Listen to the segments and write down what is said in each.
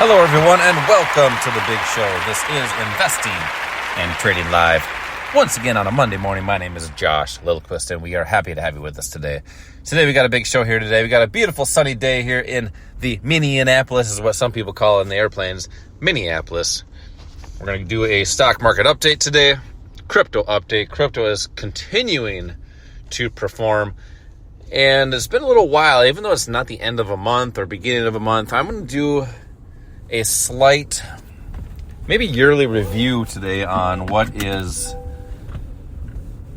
Hello, everyone, and welcome to the big show. This is Investing and Trading Live. Once again on a Monday morning, my name is Josh Lilquist, and we are happy to have you with us today. Today, we got a big show here today. We got a beautiful sunny day here in the Minneapolis, is what some people call it in the airplanes, Minneapolis. We're going to do a stock market update today, crypto update. Crypto is continuing to perform. And it's been a little while, even though it's not the end of a month or beginning of a month. I'm going to do a slight, maybe yearly review today on what is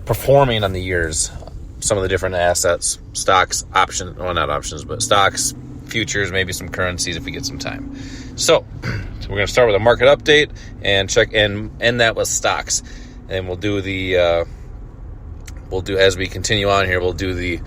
performing on the years. Some of the different assets, stocks, options, well, not options, but stocks, futures, maybe some currencies if we get some time. So we're going to start with a market update and check and end that with stocks. And we'll do as we continue on here, we'll do the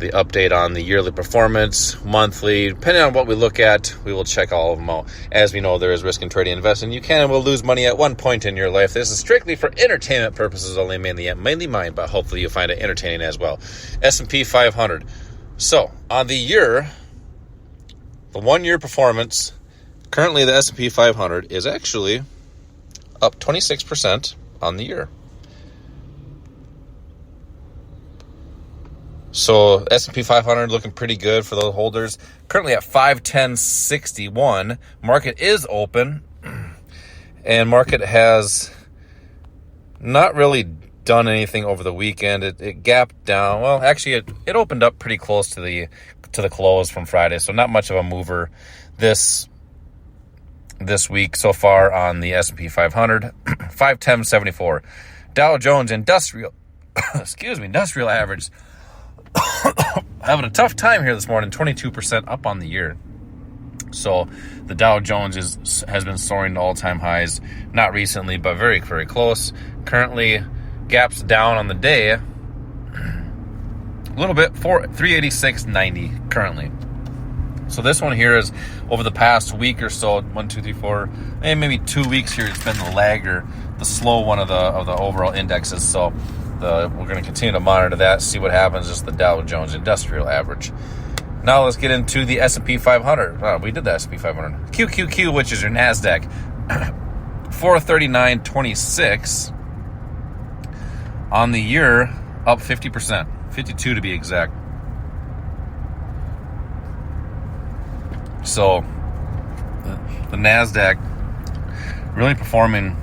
update on the yearly performance, monthly, depending on what we look at, we will check all of them out. As we know, there is risk in trading and investing. You can and will lose money at one point in your life. This is strictly for entertainment purposes only, mainly mine, but hopefully you'll find it entertaining as well. S&P 500. So, on the year, the 1 year performance, currently the S&P 500 is actually up 26% on the year. So S&P 500 looking pretty good for the holders. Currently at 510.61. Market is open, and market has not really done anything over the weekend. It gapped down. Well, actually, it opened up pretty close to the close from Friday, so not much of a mover this week so far on the S&P 500. 510.74. Dow Jones Industrial average. Having a tough time here this morning, 22% up on the year. So the Dow Jones has been soaring to all-time highs, not recently, but very, very close. Currently gaps down on the day a little bit, 386.90 currently. So this one here is over the past week or so, 1, 2, 3, 4, maybe 2 weeks here, it's been the lagger, the slow one of the overall indexes. So we're going to continue to monitor that, see what happens, just the Dow Jones Industrial Average. Now let's get into the S&P 500. We did the S&P 500. QQQ, which is your NASDAQ, 439.26. On the year, up 50%, 52 to be exact. So the NASDAQ really performing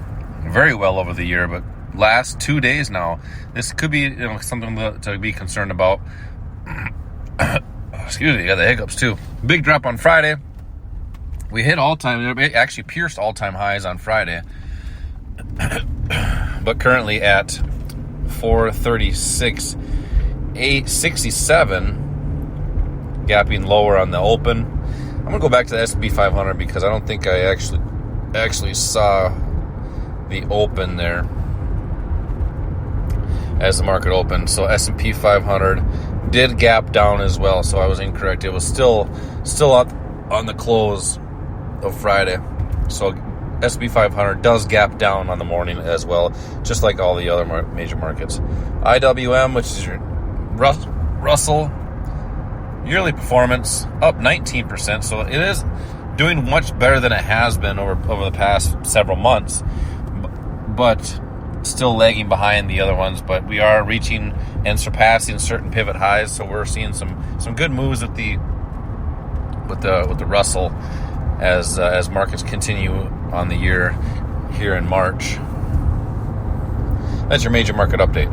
very well over the year, but last 2 days now, this could be something to be concerned about. Excuse me, got the hiccups too. Big drop on Friday. We hit it actually pierced all-time highs on Friday, but currently at 436.67, gapping lower on the open. I'm gonna go back to the S&P 500 because I don't think I actually saw the open there as the market opened. So S&P 500 did gap down as well, so I was incorrect. It was still up on the close of Friday. So S&P 500 does gap down on the morning as well, just like all the other major markets. IWM, which is your Russell, yearly performance up 19%, so it is doing much better than it has been over the past several months, but still lagging behind the other ones. But we are reaching and surpassing certain pivot highs, so we're seeing some good moves with the Russell as markets continue on the year here in March. That's your major market update.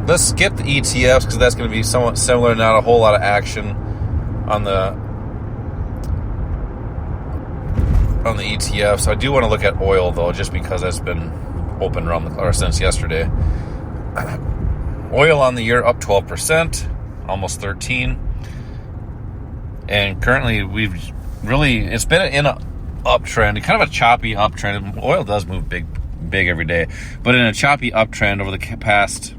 Let's skip the ETFs because that's going to be somewhat similar. Not a whole lot of action on the ETFs. I do want to look at oil though, just because that's been open around the clock since yesterday. Oil on the year up 12%, almost 13%. And currently it's been in an uptrend, kind of a choppy uptrend. Oil does move big every day, but in a choppy uptrend over the past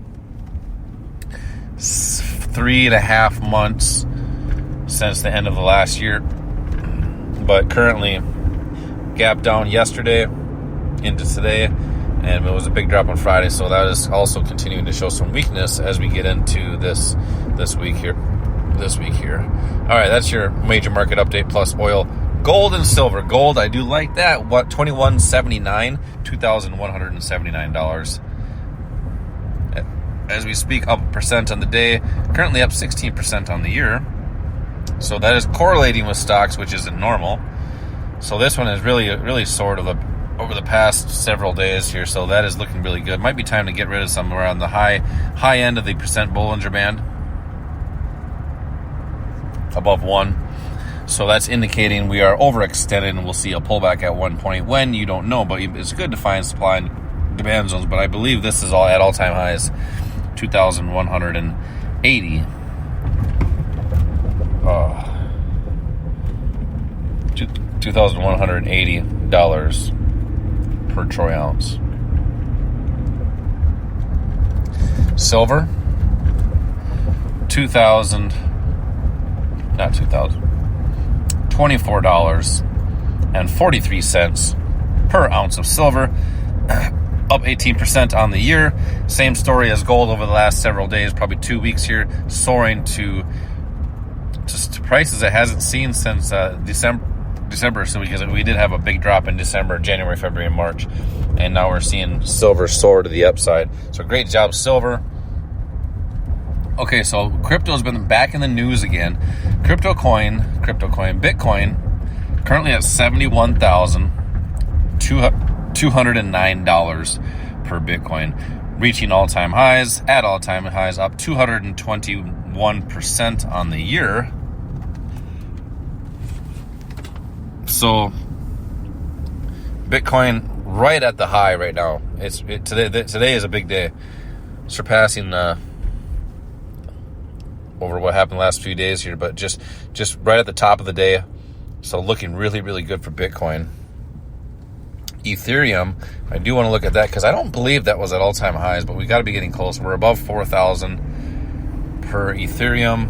3.5 months since the end of the last year. But currently gap down yesterday into today, and it was a big drop on Friday, so that is also continuing to show some weakness as we get into this week here. All right, that's your major market update plus oil. Gold and silver. Gold, I do like that. What, $21.79, $2,179. As we speak, up 1% on the day. Currently up 16% on the year. So that is correlating with stocks, which isn't normal. So this one is really sort of over the past several days here. So that is looking really good. Might be time to get rid of some around the high end of the percent Bollinger Band, above 1. So that's indicating we are overextended, and we'll see a pullback at one point. When, you don't know, but it's good to find supply and demand zones. But I believe this is all at all-time highs, 2,180. $2,180 per troy ounce. Silver, $24.43 per ounce of silver, up 18% on the year. Same story as gold over the last several days, probably 2 weeks here, soaring to prices it hasn't seen since December. So because we did have a big drop in December, January, February, and March, and now we're seeing silver soar to the upside. So great job, silver. Okay, so crypto's been back in the news again. Bitcoin, currently at $71,209 per Bitcoin, reaching all-time highs, up 221% on the year. So Bitcoin right at the high right now. Today is a big day, surpassing over what happened the last few days here, but just right at the top of the day. So looking really good for Bitcoin. Ethereum, I do want to look at that because I don't believe that was at all-time highs, but we got to be getting close. We're above 4,000 per Ethereum.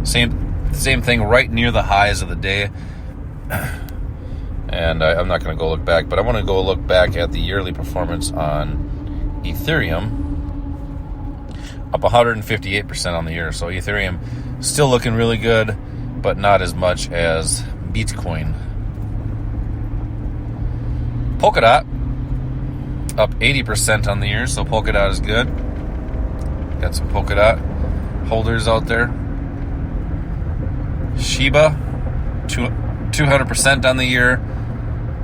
Same thing, right near the highs of the day. And I'm not going to go look back, but I want to go look back at the yearly performance on Ethereum. Up 158% on the year. So Ethereum still looking really good, but not as much as Bitcoin. Polkadot up 80% on the year, so Polkadot is good. Got some Polkadot holders out there. Shiba 200% on the year.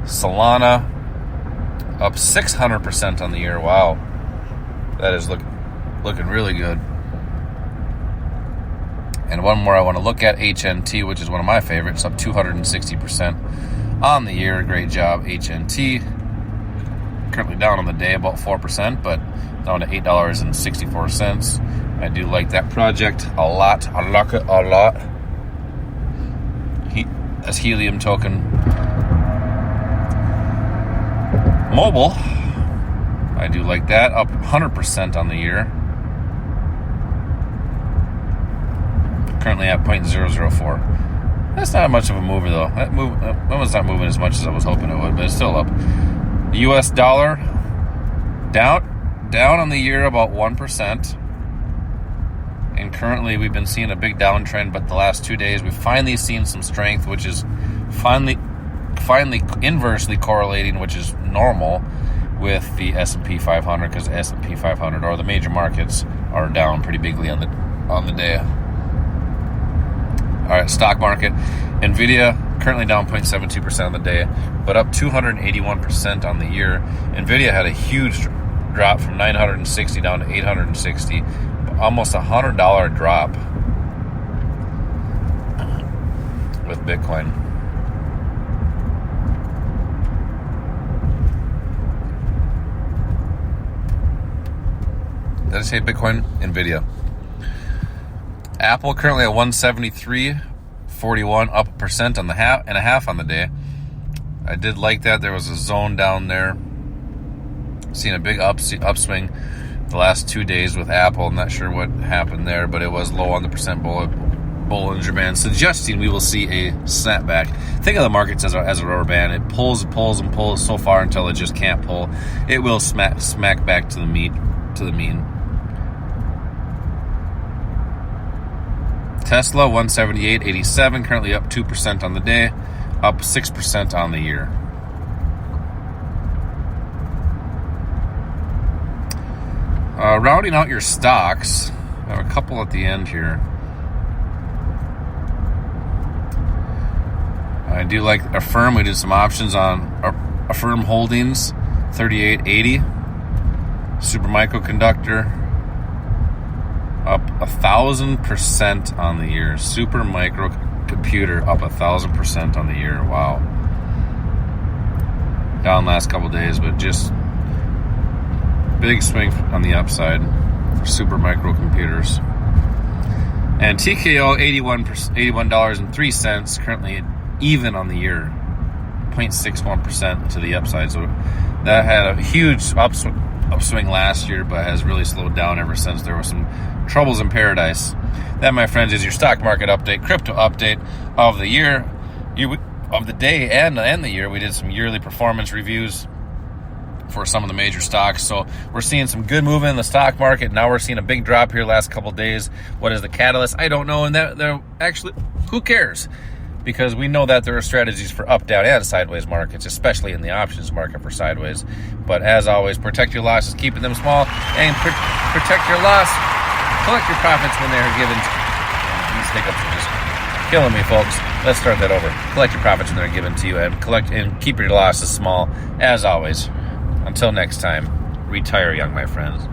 Solana up 600% on the year. Wow, that is looking really good. And one more I want to look at, HNT, which is one of my favorites, up 260% on the year. Great job, HNT. Currently down on the day about 4%, but down to $8.64. I do like that project a lot. I like it a lot. That's Helium token. Mobile, I do like that, up 100% on the year. Currently at 0.004. That's not much of a mover though. That was not moving as much as I was hoping it would, but it's still up. The US dollar down on the year about 1%. And currently we've been seeing a big downtrend, but the last 2 days we've finally seen some strength, which is finally inversely correlating, which is normal, with the S&P 500, because the S&P 500 or the major markets are down pretty bigly on the day. All right, stock market. Nvidia currently down 0.72% on the day, but up 281% on the year. Nvidia had a huge drop from 960 down to 860, almost $100 drop with Bitcoin. Did I say Bitcoin? Nvidia. Apple currently at 173.41, up 1% on the half on the day. I did like that. There was a zone down there. Seen a big upswing the last 2 days with Apple. I'm not sure what happened there, but it was low on the percent Bollinger Band, suggesting we will see a snapback. Think of the markets as a rubber band. It pulls and pulls and pulls so far until it just can't pull. It will smack back to the mean. Tesla 178.87, currently up 2% on the day, up 6% on the year. Rounding out your stocks, I have a couple at the end here. I do like Affirm. We did some options on Affirm Holdings, 3880. Super Microconductor, up 1,000% on the year. Super Microcomputer, up 1,000% on the year. Wow. Down last couple days, but just big swing on the upside for Super Microcomputers. And TKO, $81.03, currently even on the year, 0.61% to the upside. So that had a huge upswing last year, but has really slowed down ever since there were some troubles in paradise. That, my friends, is your stock market update, crypto update of the year, of the day and the year. We did some yearly performance reviews for some of the major stocks. So we're seeing some good movement in the stock market. Now we're seeing a big drop here last couple of days. What is the catalyst? I don't know. And they're actually, who cares? Because we know that there are strategies for up, down, and sideways markets, especially in the options market for sideways. But as always, protect your losses, keeping them small, and protect your loss. Collect your profits when they are given. These hiccups are just killing me, folks. Let's start that over. Collect your profits when they're given to you, and keep your losses small. As always, until next time, retire young, my friends.